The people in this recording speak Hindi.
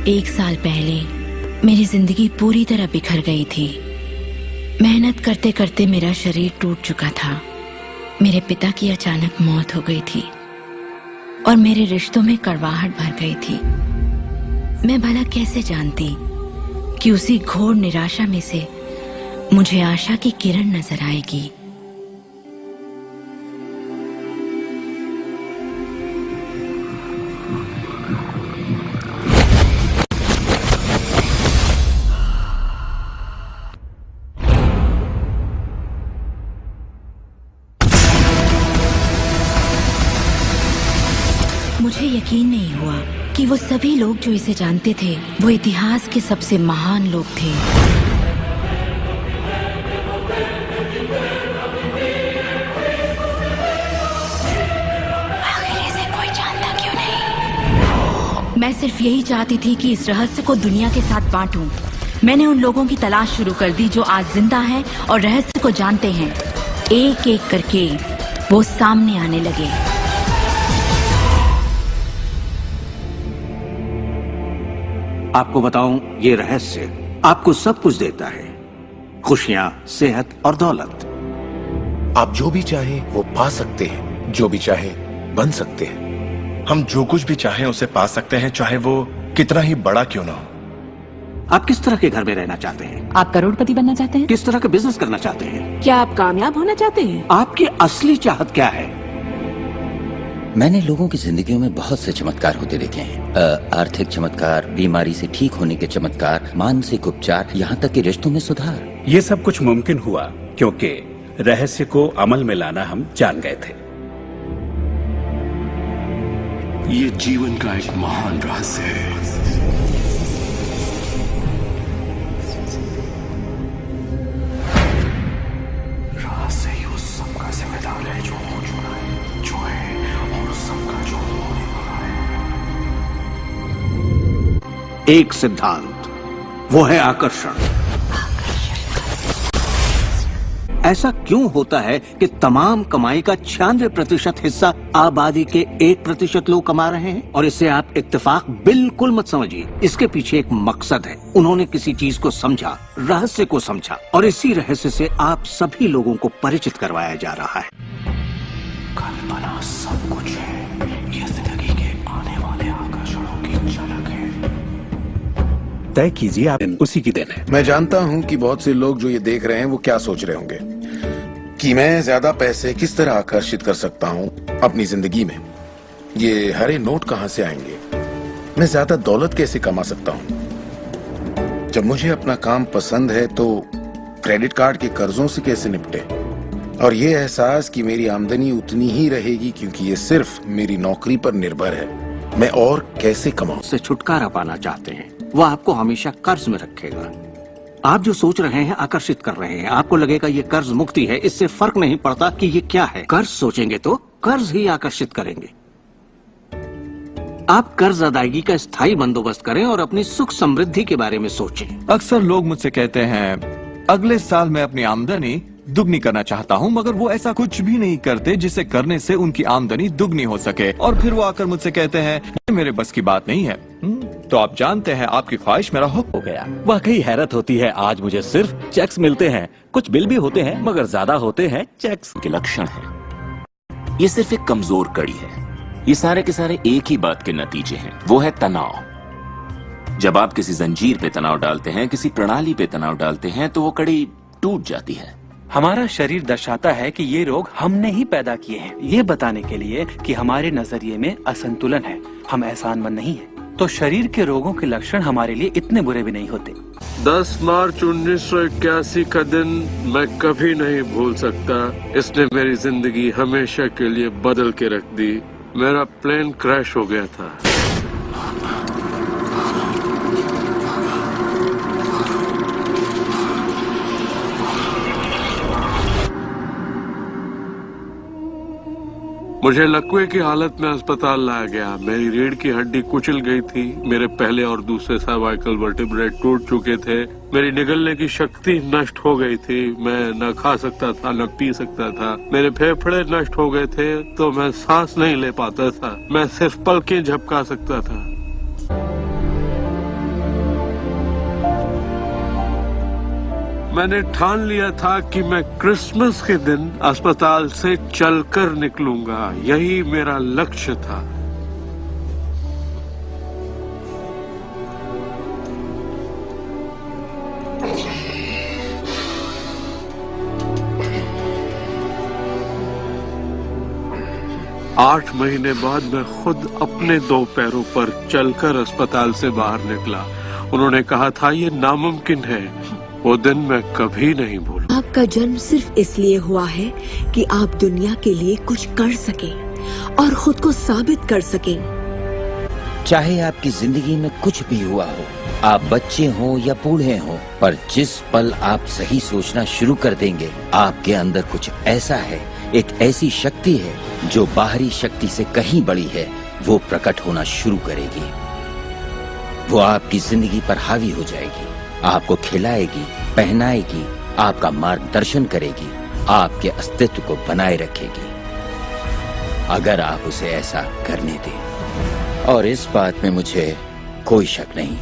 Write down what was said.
1 साल पहले मेरी जिंदगी पूरी तरह बिखर गई थी। मेहनत करते करते मेरा शरीर टूट चुका था। मेरे पिता की अचानक मौत हो गई थी और मेरे रिश्तों में कड़वाहट भर गई थी। मैं भला कैसे जानती कि उसी घोर निराशा में से मुझे आशा की किरण नजर आएगी। मुझे यकीन नहीं हुआ कि वो सभी लोग जो इसे जानते थे वो इतिहास के सबसे महान लोग थे। आखिर इसे कोई जानता क्यों नहीं? मैं सिर्फ यही चाहती थी कि इस रहस्य को दुनिया के साथ बांटूं। मैंने उन लोगों की तलाश शुरू कर दी जो आज जिंदा हैं और रहस्य को जानते हैं। एक एक करके वो सामने आने लगे। आपको बताऊं, ये रहस्य आपको सब कुछ देता है, खुशियां, सेहत और दौलत। आप जो भी चाहें वो पा सकते हैं, जो भी चाहें बन सकते हैं। हम जो कुछ भी चाहें उसे पा सकते हैं, चाहे वो कितना ही बड़ा क्यों ना हो। आप किस तरह के घर में रहना चाहते हैं? आप करोड़पति बनना चाहते हैं? किस तरह का बिजनेस करना चाहते हैं? क्या आप कामयाब होना चाहते हैं? आपकी असली चाहत क्या है? मैंने लोगों की जिंदगियों में बहुत से चमत्कार होते देखे हैं। आर्थिक चमत्कार, बीमारी से ठीक होने के चमत्कार, मानसिक उपचार, यहाँ तक कि रिश्तों में सुधार। ये सब कुछ मुमकिन हुआ क्योंकि रहस्य को अमल में लाना हम जान गए थे। ये जीवन का एक महान रहस्य है। रहस्य ही उस सबका जिम्मेदार है जो हो चुका है, जो है, और उस सबका जो होने वाला है। एक सिद्धांत, वो है आकर्षण। ऐसा क्यों होता है कि तमाम कमाई का 96% हिस्सा आबादी के 1% लोग कमा रहे हैं? और इसे आप इत्तेफाक बिल्कुल मत समझिए, इसके पीछे एक मकसद है। उन्होंने किसी चीज को समझा, रहस्य को समझा, और इसी रहस्य से आप सभी लोगों को परिचित करवाया जा रहा है। कल्पना सब कुछ है, ये जिंदगी के आने वाले आकर्षणों की झलक है। तय कीजिए, आप उसी की देन है। मैं जानता हूं कि बहुत से लोग जो ये देख रहे हैं वो क्या सोच रहे होंगे कि मैं ज्यादा पैसे किस तरह आकर्षित कर सकता हूं अपनी जिंदगी में। ये हरे नोट कहां से आएंगे? मैं ज्यादा दौलत कैसे कमा सकता हूं? जब मुझे अपना काम पसंद है तो क्रेडिट कार्ड के कर्जों से कैसे निपटे? और ये एहसास कि मेरी आमदनी उतनी ही रहेगी क्योंकि ये सिर्फ मेरी नौकरी पर निर्भर है, मैं और कैसे कमाऊं? से छुटकारा पाना चाहते हैं, वो आपको हमेशा कर्ज में रखेगा। आप जो सोच रहे हैं आकर्षित कर रहे हैं। आपको लगेगा ये कर्ज मुक्ति है, इससे फर्क नहीं पड़ता कि ये क्या है। कर्ज सोचेंगे तो कर्ज ही आकर्षित करेंगे। आप कर्ज अदायगी का स्थायी बंदोबस्त करें और अपनी सुख समृद्धि के बारे में सोचें। अक्सर लोग मुझसे कहते हैं अगले साल मैं अपनी आमदनी दुगनी करना चाहता हूं, मगर वो ऐसा कुछ भी नहीं करते जिसे करने से उनकी आमदनी दुगनी हो सके। और फिर वो आकर मुझसे कहते हैं ये मेरे बस की बात नहीं है। तो आप जानते हैं आपकी ख्वाहिश मेरा हुक्म हो गया। वाकई हैरत होती है, आज मुझे सिर्फ चेक्स मिलते हैं। कुछ बिल भी होते हैं मगर ज्यादा होते हैं चेक्स के लक्षण है। ये सिर्फ एक कमजोर कड़ी है। ये सारे के सारे एक ही बात के नतीजे हैं, वो है तनाव। जब आप किसी जंजीर पे तनाव डालते हैं, किसी प्रणाली पे तनाव डालते हैं, तो वो कड़ी टूट जाती है। हमारा शरीर दर्शाता है कि ये रोग हमने ही पैदा किए हैं, ये बताने के लिए कि हमारे नजरिए में असंतुलन है, हम एहसानमंद नहीं हैं। तो शरीर के रोगों के लक्षण हमारे लिए इतने बुरे भी नहीं होते। 10 मार्च 1981 का दिन मैं कभी नहीं भूल सकता। इसने मेरी जिंदगी हमेशा के लिए बदल के रख दी। मेरा प्लेन क्रैश हो गया था। मुझे लकवे की हालत में अस्पताल लाया गया। मेरी रीढ़ की हड्डी कुचल गई थी। मेरे पहले और दूसरे सर्वाइकल वर्टिब्रे टूट चुके थे। मेरी निगलने की शक्ति नष्ट हो गई थी। मैं न खा सकता था, न पी सकता था। मेरे फेफड़े नष्ट हो गए थे तो मैं सांस नहीं ले पाता था। मैं सिर्फ पलकें झपका सकता था। मैंने ठान लिया था कि मैं क्रिसमस के दिन अस्पताल से चलकर निकलूंगा। यही मेरा लक्ष्य था। आठ महीने बाद मैं खुद अपने 2 पैरों पर चलकर अस्पताल से बाहर निकला। उन्होंने कहा था ये नामुमकिन है। वो दिन मैं कभी नहीं भूलूंगा। आपका जन्म सिर्फ इसलिए हुआ है कि आप दुनिया के लिए कुछ कर सकें और खुद को साबित कर सकें। चाहे आपकी जिंदगी में कुछ भी हुआ हो, आप बच्चे हो या बूढ़े हो, पर जिस पल आप सही सोचना शुरू कर देंगे, आपके अंदर कुछ ऐसा है, एक ऐसी शक्ति है जो बाहरी शक्ति से कहीं बड़ी है, वो प्रकट होना शुरू करेगी। वो आपकी जिंदगी पर हावी हो जाएगी, आपको खिलाएगी, पहनाएगी, आपका मार्गदर्शन करेगी, आपके अस्तित्व को बनाए रखेगी, अगर आप उसे ऐसा करने दें। और इस बात में मुझे कोई शक नहीं।